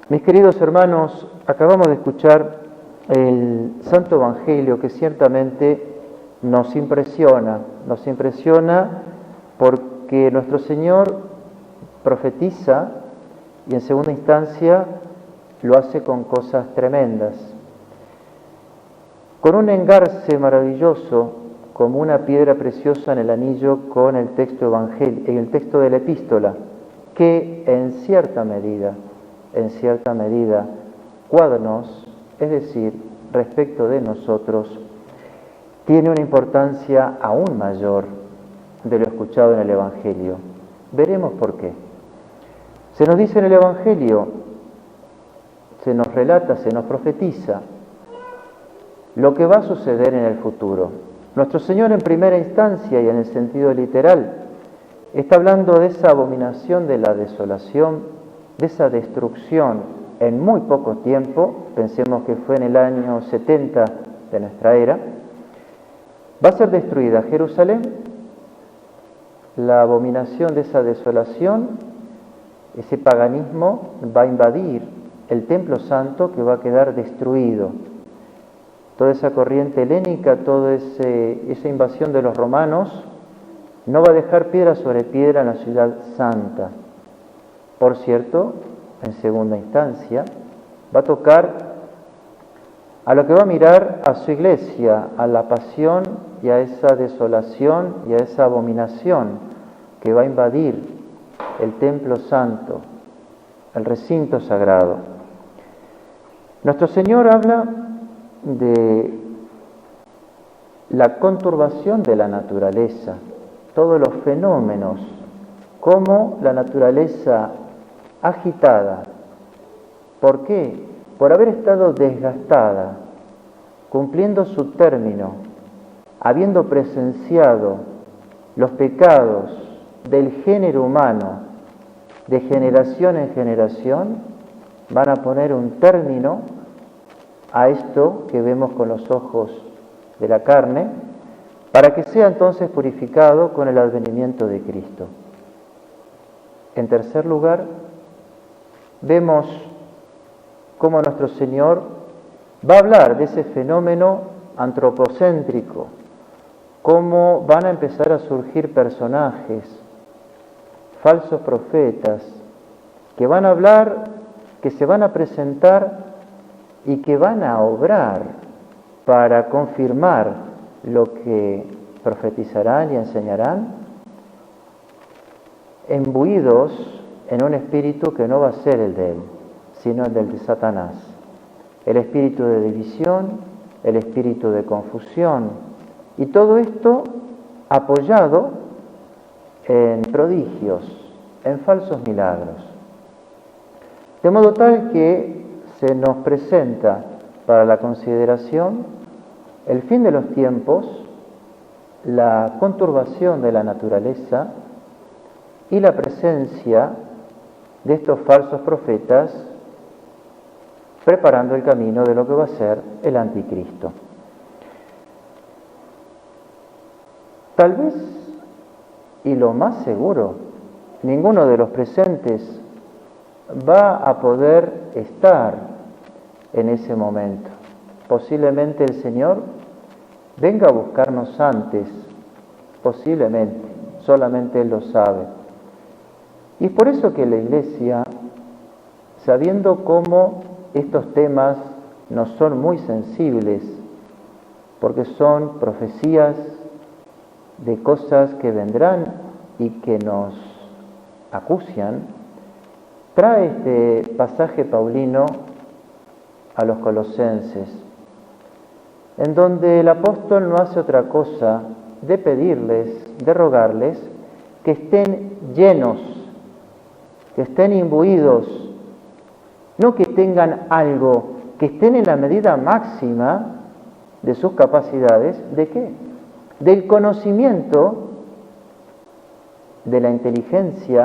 Mis queridos hermanos, acabamos de escuchar el Santo Evangelio que ciertamente nos impresiona porque nuestro Señor profetiza y en segunda instancia lo hace con cosas tremendas. Con un engarce maravilloso, como una piedra preciosa en el anillo con el texto evangélico, en el texto de la epístola, que en cierta medida, cuadnos, es decir, respecto de nosotros, tiene una importancia aún mayor de lo escuchado en el Evangelio. Veremos por qué. Se nos dice en el Evangelio, se nos relata, se nos profetiza lo que va a suceder en el futuro. Nuestro Señor en primera instancia y en el sentido literal está hablando de esa abominación de la desolación, de esa destrucción en muy poco tiempo, pensemos que fue en el año 70 de nuestra era. Va a ser destruida Jerusalén, la abominación de esa desolación, ese paganismo va a invadir el templo santo que va a quedar destruido. Toda esa corriente helénica, toda esa invasión de los romanos, no va a dejar piedra sobre piedra en la ciudad santa. Por cierto, en segunda instancia, va a tocar a lo que va a mirar a su iglesia, a la pasión y a esa desolación y a esa abominación que va a invadir el templo santo, el recinto sagrado. Nuestro Señor habla de la conturbación de la naturaleza, todos los fenómenos, como la naturaleza agitada. ¿Por qué? Por haber estado desgastada, cumpliendo su término, habiendo presenciado los pecados del género humano de generación en generación, van a poner un término a esto que vemos con los ojos de la carne, para que sea entonces purificado con el advenimiento de Cristo. En tercer lugar, vemos cómo nuestro Señor va a hablar de ese fenómeno antropocéntrico, cómo van a empezar a surgir personajes, falsos profetas, que van a hablar, que se van a presentar y que van a obrar para confirmar lo que profetizarán y enseñarán, embuidos en un espíritu que no va a ser el de él, sino el del de Satanás. El espíritu de división, el espíritu de confusión, y todo esto apoyado en prodigios, en falsos milagros. De modo tal que se nos presenta para la consideración el fin de los tiempos, la conturbación de la naturaleza y la presencia de estos falsos profetas preparando el camino de lo que va a ser el anticristo. Tal vez, y lo más seguro, ninguno de los presentes va a poder estar en ese momento. Posiblemente el Señor venga a buscarnos antes, posiblemente, solamente Él lo sabe. Y es por eso que la Iglesia, sabiendo cómo estos temas nos son muy sensibles, porque son profecías de cosas que vendrán y que nos acucian, trae este pasaje paulino a los colosenses, en donde el apóstol no hace otra cosa de pedirles, de rogarles, que estén llenos, que estén imbuidos, no que tengan algo, que estén en la medida máxima de sus capacidades, ¿de qué? Del conocimiento, de la inteligencia,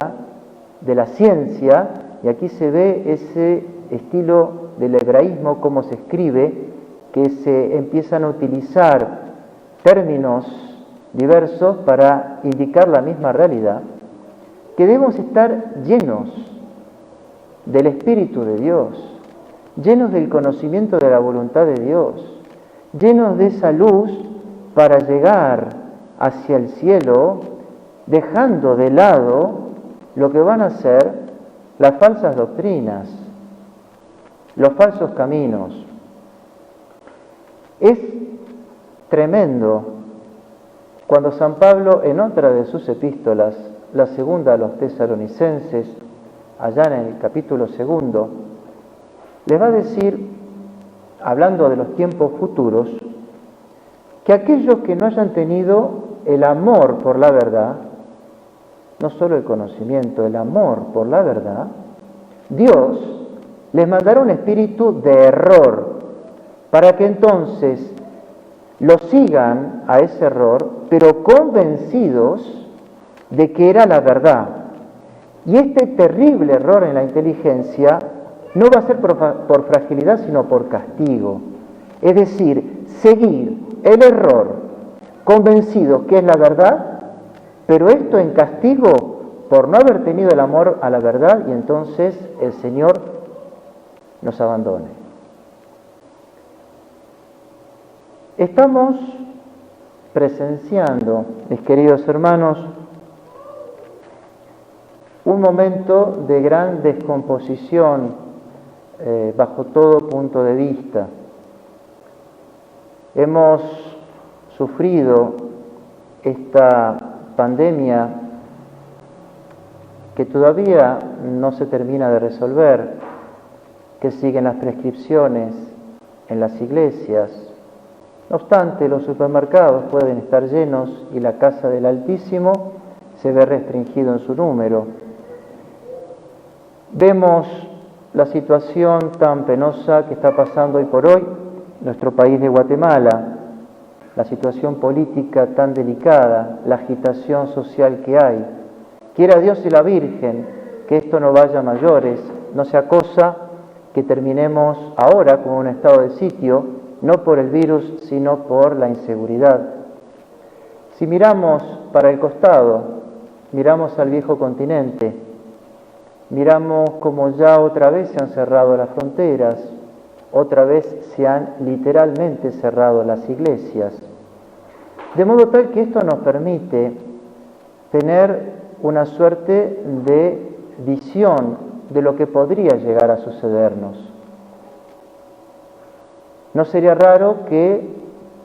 de la ciencia, y aquí se ve ese estilo del hebraísmo, cómo se escribe, que se empiezan a utilizar términos diversos para indicar la misma realidad, que debemos estar llenos del Espíritu de Dios, llenos del conocimiento de la voluntad de Dios, llenos de esa luz para llegar hacia el cielo, dejando de lado lo que van a ser las falsas doctrinas, los falsos caminos. Es tremendo cuando San Pablo, en otra de sus epístolas, la segunda a los tesalonicenses, allá en el capítulo 2, les va a decir, hablando de los tiempos futuros, que aquellos que no hayan tenido el amor por la verdad, no solo el conocimiento, el amor por la verdad, Dios les mandará un espíritu de error para que entonces lo sigan a ese error, pero convencidos de que era la verdad. Y este terrible error en la inteligencia no va a ser por fragilidad, sino por castigo. Es decir, seguir el error convencido que es la verdad, pero esto en castigo por no haber tenido el amor a la verdad, y entonces el Señor nos abandone. Estamos presenciando, mis queridos hermanos, un momento de gran descomposición bajo todo punto de vista. Hemos sufrido esta pandemia que todavía no se termina de resolver, que siguen las prescripciones en las iglesias. No obstante, los supermercados pueden estar llenos y la casa del Altísimo se ve restringido en su número. Vemos la situación tan penosa que está pasando hoy por hoy en nuestro país de Guatemala, la situación política tan delicada, la agitación social que hay. Quiera Dios y la Virgen que esto no vaya a mayores, no sea cosa que terminemos ahora con un estado de sitio, no por el virus, sino por la inseguridad. Si miramos para el costado, miramos al viejo continente, miramos como ya otra vez se han cerrado las fronteras, otra vez se han literalmente cerrado las iglesias. De modo tal que esto nos permite tener una suerte de visión de lo que podría llegar a sucedernos. No sería raro que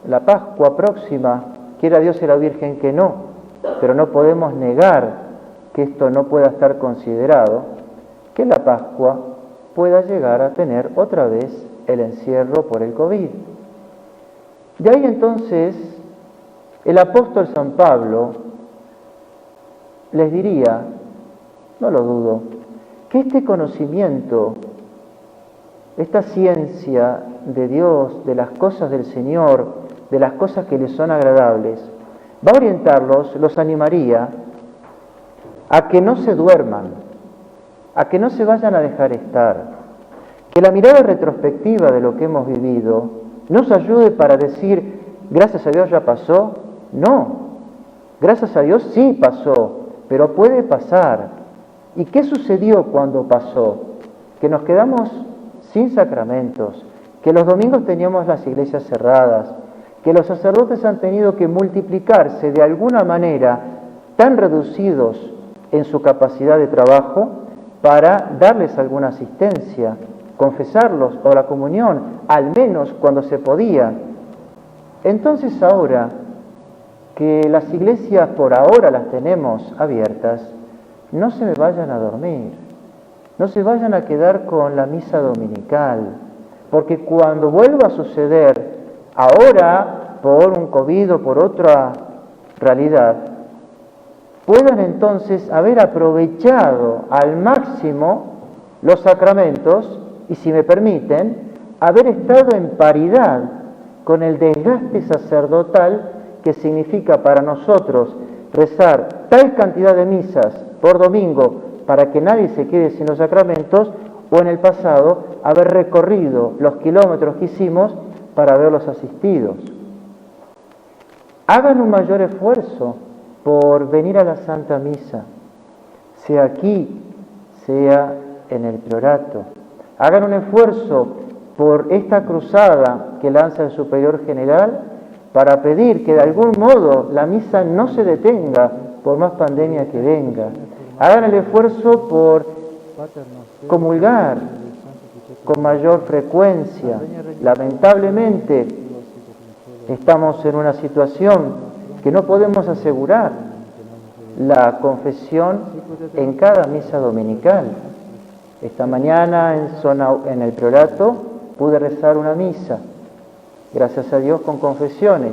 la Pascua próxima, quiera Dios y la Virgen que no, pero no podemos negar que esto no pueda estar considerado, que la Pascua pueda llegar a tener otra vez el encierro por el COVID. De ahí entonces el apóstol San Pablo les diría, no lo dudo, que este conocimiento, esta ciencia de Dios, de las cosas del Señor, de las cosas que les son agradables, va a orientarlos, los animaría a que no se duerman, a que no se vayan a dejar estar, que la mirada retrospectiva de lo que hemos vivido nos ayude para decir, gracias a Dios ya pasó. No, gracias a Dios sí pasó, pero puede pasar. ¿Y qué sucedió cuando pasó? Que nos quedamos sin sacramentos, que los domingos teníamos las iglesias cerradas, que los sacerdotes han tenido que multiplicarse de alguna manera, tan reducidos en su capacidad de trabajo, para darles alguna asistencia, confesarlos o la comunión, al menos cuando se podía. Entonces ahora que las iglesias por ahora las tenemos abiertas, no se me vayan a dormir, no se vayan a quedar con la misa dominical, porque cuando vuelva a suceder, ahora por un COVID o por otra realidad, puedan entonces haber aprovechado al máximo los sacramentos y, si me permiten, haber estado en paridad con el desgaste sacerdotal que significa para nosotros rezar tal cantidad de misas por domingo para que nadie se quede sin los sacramentos, o en el pasado haber recorrido los kilómetros que hicimos para verlos asistidos. Hagan un mayor esfuerzo por venir a la Santa Misa, sea aquí, sea en el priorato. Hagan un esfuerzo por esta cruzada que lanza el Superior General para pedir que de algún modo la misa no se detenga por más pandemia que venga. Hagan el esfuerzo por comulgar con mayor frecuencia. Lamentablemente estamos en una situación que no podemos asegurar la confesión en cada misa dominical. Esta mañana en el priorato pude rezar una misa, gracias a Dios con confesiones.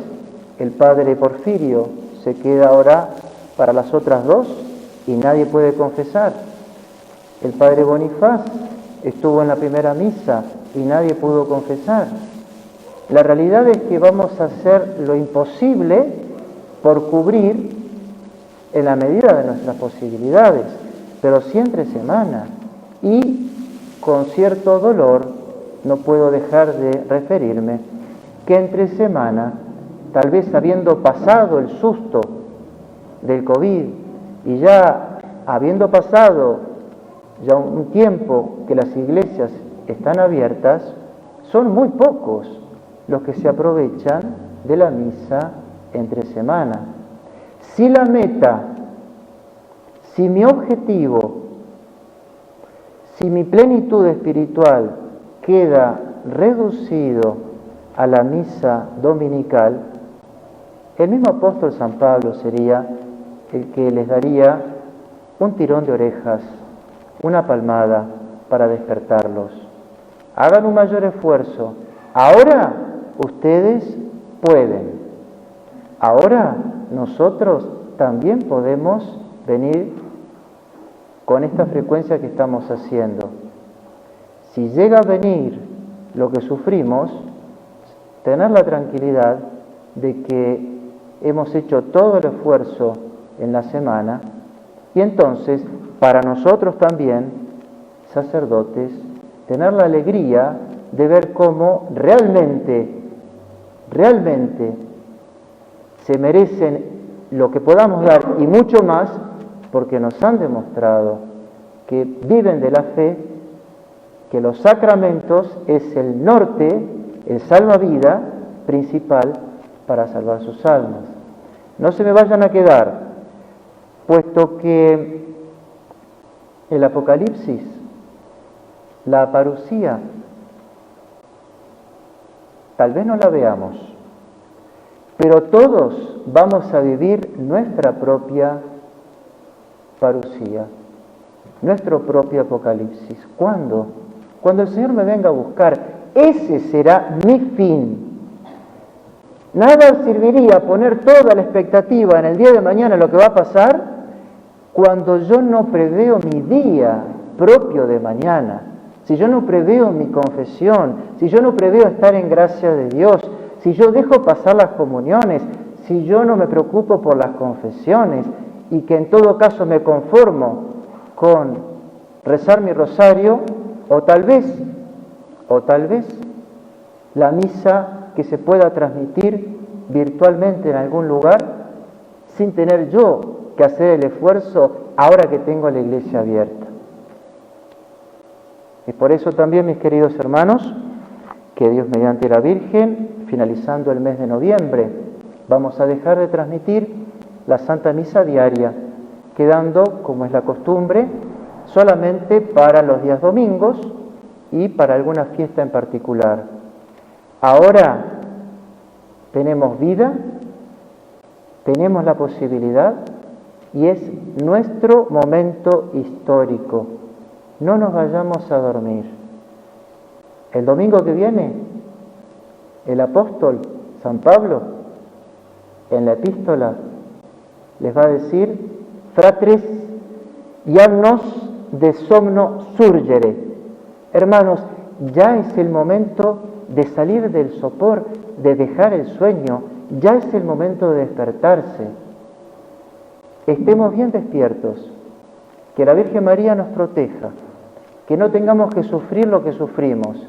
El padre Porfirio se queda ahora para las otras dos y nadie puede confesar. El padre Bonifaz estuvo en la primera misa y nadie pudo confesar. La realidad es que vamos a hacer lo imposible por cubrir en la medida de nuestras posibilidades, pero sí entre semana. Y con cierto dolor no puedo dejar de referirme que entre semana, tal vez habiendo pasado el susto del COVID y ya habiendo pasado ya un tiempo que las iglesias están abiertas, son muy pocos los que se aprovechan de la misa entre semana. Si la meta, si mi objetivo, si mi plenitud espiritual queda reducido a la misa dominical, el mismo apóstol San Pablo sería el que les daría un tirón de orejas, una palmada para despertarlos. Hagan un mayor esfuerzo. Ahora ustedes pueden. Ahora nosotros también podemos venir con esta frecuencia que estamos haciendo. Si llega a venir lo que sufrimos, tener la tranquilidad de que hemos hecho todo el esfuerzo en la semana y entonces para nosotros también, sacerdotes, tener la alegría de ver cómo realmente se merecen lo que podamos dar y mucho más, porque nos han demostrado que viven de la fe, que los sacramentos es el norte, el salvavidas principal para salvar sus almas. No se me vayan a quedar, puesto que el Apocalipsis, la parucía, tal vez no la veamos, pero todos vamos a vivir nuestra propia parucía, nuestro propio Apocalipsis. ¿Cuándo? Cuando el Señor me venga a buscar. Ese será mi fin. Nada serviría poner toda la expectativa en el día de mañana en lo que va a pasar cuando yo no preveo mi día propio de mañana. Si yo no preveo mi confesión, si yo no preveo estar en gracia de Dios, si yo dejo pasar las comuniones, si yo no me preocupo por las confesiones y que en todo caso me conformo con rezar mi rosario, o tal vez la misa que se pueda transmitir virtualmente en algún lugar sin tener yo que hacer el esfuerzo ahora que tengo la iglesia abierta. Y por eso también, mis queridos hermanos, que Dios mediante la Virgen, finalizando el mes de noviembre, vamos a dejar de transmitir la Santa Misa diaria, quedando, como es la costumbre, solamente para los días domingos y para alguna fiesta en particular. Ahora tenemos vida, tenemos la posibilidad y es nuestro momento histórico. No nos vayamos a dormir. El domingo que viene, el apóstol San Pablo, en la epístola, les va a decir: fratres, iamnos de somno surgere. Hermanos, ya es el momento de salir del sopor, de dejar el sueño, ya es el momento de despertarse. Estemos bien despiertos, que la Virgen María nos proteja, que no tengamos que sufrir lo que sufrimos,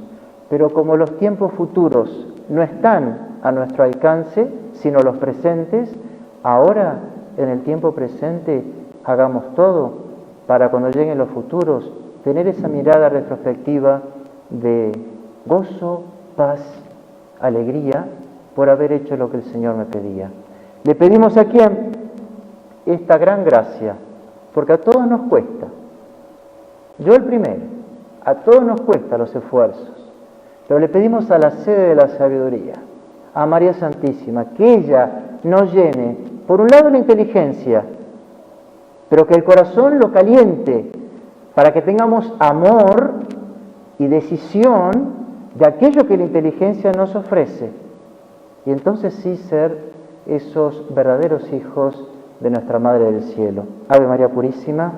pero como los tiempos futuros no están a nuestro alcance, sino los presentes, ahora, en el tiempo presente, hagamos todo para cuando lleguen los futuros tener esa mirada retrospectiva de gozo, paz, alegría por haber hecho lo que el Señor me pedía. Le pedimos a quién esta gran gracia, porque a todos nos cuesta. Yo el primero, a todos nos cuesta los esfuerzos, pero le pedimos a la sede de la sabiduría, a María Santísima, que ella nos llene, por un lado la inteligencia, pero que el corazón lo caliente, para que tengamos amor y decisión de aquello que la inteligencia nos ofrece. Y entonces sí ser esos verdaderos hijos de nuestra Madre del Cielo. Ave María Purísima.